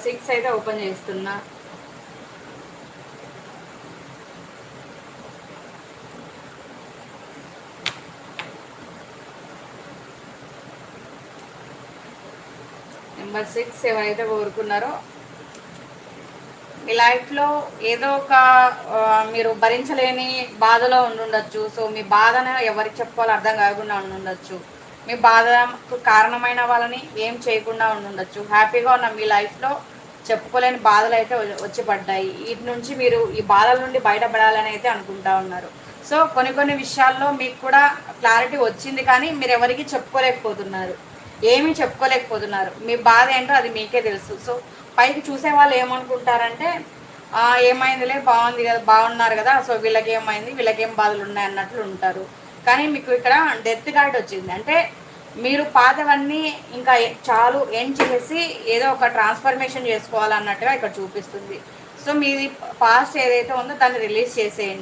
6 అయితే ఓపెన్ చేస్తున్నా. నెంబర్ 6 ఎవరైతే కోరుకున్నారో మీ లైఫ్లో ఏదో ఒక మీరు భరించలేని బాధలో ఉండుండొచ్చు. సో మీ బాధను ఎవరికి చెప్పుకోవాలో అర్థం కాకుండా ఉండుండొచ్చు. మీ బాధకు కారణమైన వాళ్ళని ఏం చేయకుండా ఉండుండొచ్చు. హ్యాపీగా ఉన్న మీ లైఫ్లో చెప్పుకోలేని బాధలు అయితే వచ్చి పడ్డాయి. వీటి నుంచి మీరు ఈ బాధల నుండి బయటపడాలని అయితే అనుకుంటా ఉన్నారు. సో కొన్ని విషయాల్లో మీకు కూడా క్లారిటీ వచ్చింది, కానీ మీరు ఎవరికి చెప్పుకోలేకపోతున్నారు. ఏమీ చెప్పుకోలేకపోతున్నారు. మీ బాధ ఏంటో అది మీకే తెలుసు. సో పైకి చూసే వాళ్ళు ఏమనుకుంటారంటే ఏమైందిలే, బాగుంది కదా, బాగున్నారు కదా, సో వీళ్ళకి ఏమైంది, వీళ్ళకి ఏం బాధలు ఉన్నాయి అన్నట్లు ఉంటారు. కానీ మీకు ఇక్కడ డెత్ కార్డ్ వచ్చింది అంటే మీరు పాతవన్నీ ఇంకా చాలు ఎండ్ చేసి ఏదో ఒక ట్రాన్స్ఫర్మేషన్ చేసుకోవాలన్నట్టుగా ఇక్కడ చూపిస్తుంది. సో మీది పాస్ట్ ఏదైతే ఉందో దాన్ని రిలీజ్ చేసేయండి.